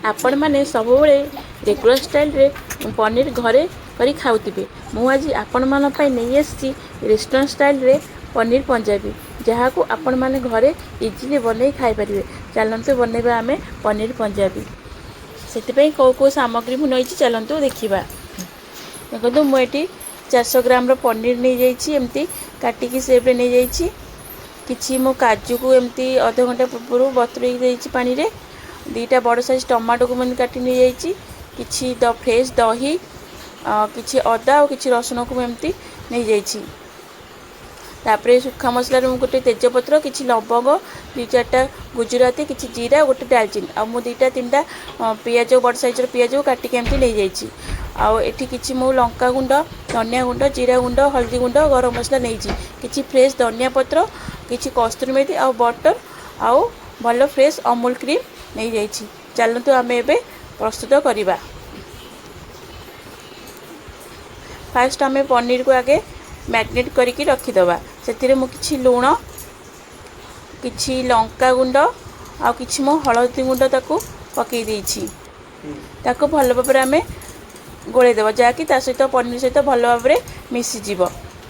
आपण मैंने सब रेगुलर स्टाइल रे पनीर घरे करी खाऊे मुझे आपण मानी नहीं आसी रेस्टोरेंट स्टाइल रे पनीर पंजाबी जहाँ को आपण मैंने घरे इजिली बनई खाईपारे। चलतु बनवा आम पनीर पंजाबी से कौ कौ सामग्री मुझे चलतु देखा। देखो मुझे 400 ग्राम पनीर नहीं जाइए एमती काटिकी सेप्रे नहीं जाइए किसी मो काजू को एमती अध घंटा पूर्व बतुरे देती पानी रे। 2टा बड़ साइज टमाटो को मैंने काटी नहीं जाइए किसी फ्रेश दही किसी अदा और किसी रसुण को एमती नहीं जाइए। तापर सुखा मसला गोटे तेजपत्र किसी लवंग 2-4टा गुजराती किसी जीरा गोटे डालचीन आ 2-3टा पियाज बड़ साइजर पियाज को काटिक एमती नहीं जाइए। आठी किसी मो लंका गुंड धनिया गुंड जीरा गुंड हल्दी गुंड गरम मसला नहीं किसी फ्रेश धनिया पत्र किसी कस्तूरी मेथी आ बटर आउ भल फ्रेश अमूल क्रीम नहीं जाइए। चलतु आम ए प्रस्तुत करवा। फास्ट आम पनीर को आगे मैरिनेट करके रखीदबा से मुझे लुण किसी लंका गुंड आ कि मो हलदी गुंड ताकू पकई देछि ताकू भल भाव आम गोलेदेव जहाँकि सहित पनीर सहित भल भाव मिसीज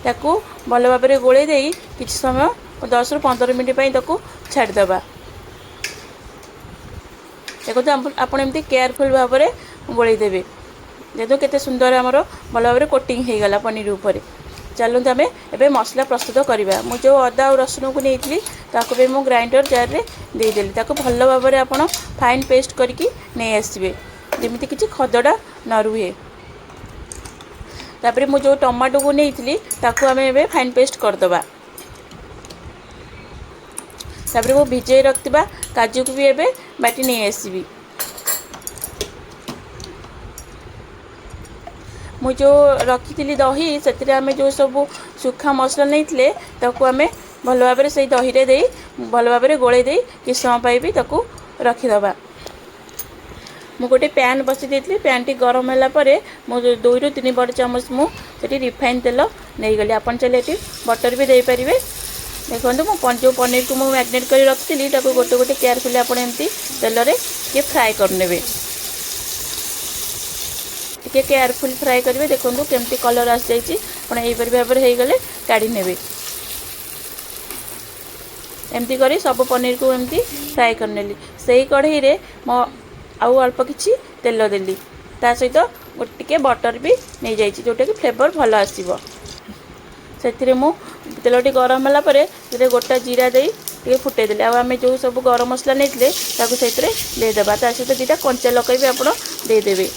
ताकू भल भाव गोले दे किसी समय 10 ରୁ 15 मिनट ताकू छाड़देवा। देखो तो आपड़ एमती केयरफुल भाव में गोलेदेवे जेहेतु केते सुंदर आमर भल भाव कोटिंग हो गला पनीर उपर। चलते आम ए मसला प्रस्तुत करवा। मुझे जो अदा और रसुण को नहीं ताको मु ग्राइंडर जार रे देदेली ताको भल भाव में आप फाइन पेस्ट करके नहीं आसबे जमी किसी खदड़ा न रुहे। तापर मुझे जो टमाटो को नहीं ताको आम ए फाइन पेस्ट करदबा। तापर वो भिजे रखा काजू को भी एबे बाटी नहीं आसबी। मु जो रखी दही से आम जो सब सुखा मसला नहीं ताकू आम भल भाव से दही रे दे भल भाव गोले दे कि समय भी ताकू रखीदबा। मु गोटे पैन बसी देती पैन टी गरम है मुझे 2 ରୁ 3 बड़ चामच मुझे रिफाइन तेल नहीं गली आपन चले बटर भी दे पारे। देखो जो पनीर को मुझे मैरिनेट कर रखी गोटे गोटे केयरफुली आप एमती तेल रे टे फ्राए करने टे केयरफुल फ्राए करेंगे। देखो केमती कलर आस जाइए यहीपरि भाव में होगले काढ़ी ने एमती कर सब पनीर को एमती फ्राए करने से कढ़ई रे मो आउ अल्प किसी तेल देली ता सहित गोटे बटर भी नहीं जाइए जोटा कि फ्लेवर भल आसो। से तेल टी गरम है गोटा जीरा दे फुटे देले आम जो सब गरम मसला नहीं देदेबा ता सहित 2टा कंचा लकई भी आप देदेवे।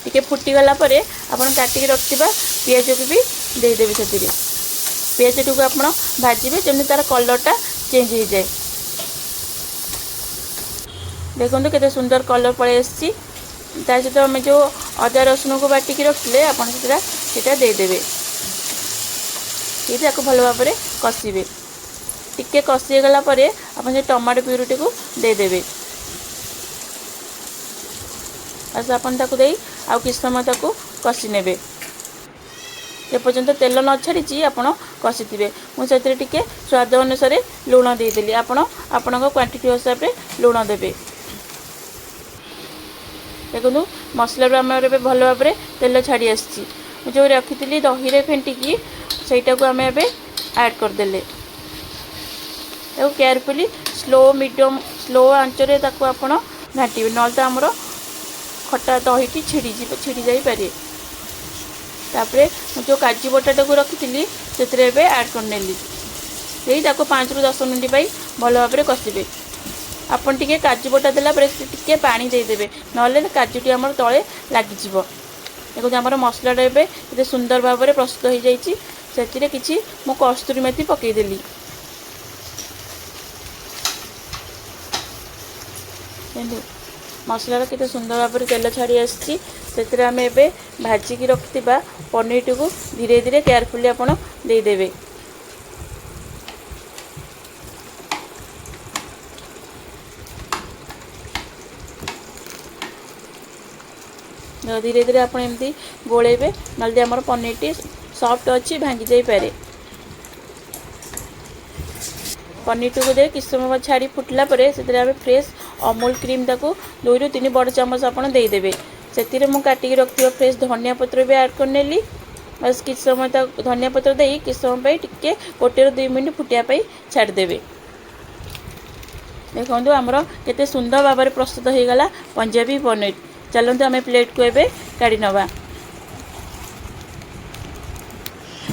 टिके फुटीगला आपड़ काटिक रखा पियाज को भी देदेवे से पियाज टी आप भाजबे जमी तार कलरटा चेंज हो जाए। देखो केते सुंदर कलर पड़े सहित आम जो अदा रसुण को बाटिक रखिले आपड़ा देदेवे ये भल भाव में कषिबे। टिके कषिगला आप टमाटो प्यूरीटी को देदेवे बस आपन ताकू दे आउ किस समय ताकू कषि ने पर्यंत तेल न छाड़ी आपड़ कषि मुझे टिके स्वाद अनुसार लुण देदेली आपण क्वांटिटी हिसाब से लुण देवे। देखो मसला आम भल भाव में तेल छाड़ी आसी जो रखी दही रे फेंटिकी सहीटा को आम ए ऐड करदेले केयरफुली स्लो मीडियम स्लो आंचरे ताको आपण घाटे ना तो आमर खटा दहीटी छिड़ी जापे। तापर जो काजू बटाटा को रखी से ऐड करनेली यही 5 ରୁ 10 मिनट भल भाव में कषिबे। आपन टिके काजू बटा देला टिके पानी देदेवे ना काजूटी आमर तले लगिज। देखो आमर मसलाटा एबे सुंदर भाव में प्रस्तुत हो जाइए। से किसी मु कस्तूरी मेथी पकईदेली मसलार केते सुंदर भाव में तेल छाड़ी आसी से आम ए भाजिक रखि पनीर टी को धीरे धीरे केयरफुली आप देदेवे। धीरे धीरे आप एमती गोलेबे ना आमर पनीर टी सॉफ्ट अच्छी भांगी जाई पारे। पनीर टी को दे किस समय छाड़ी फुटला से फ्रेश अमूल क्रीम ताको 2 ରୁ 3 बड़ चामच आपण देदेवे से मु काटिकी रखियो फ्रेश धनिया पत्र भी ऐड कर नेली बस किछ समय तक धनिया पत्र दे किछ समय टिके 1 ରୁ 2 मिनट फुटिया छाड़देवे। देखो आमर केते सुंदर भाव में प्रस्तुत हो गला पंजाबी पनीर। चलते आम प्लेट को एबे काढ़ी नवा।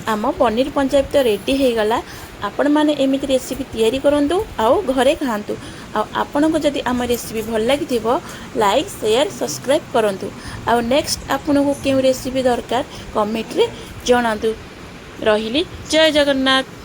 आम पनीर पंजाबी तो रेडी हो गला। आपण मैंने एमती रेसिपी तैयारी करंतु आउ घरे खातु। आपण को जदि आम रेसिपी भल लगी लाइक शेयर सब्सक्राइब करंतु। आउ नेक्स्ट आपन को क्यों रेसिपी दरकार कमेंट रे जणातु। रहिली जय जगन्नाथ।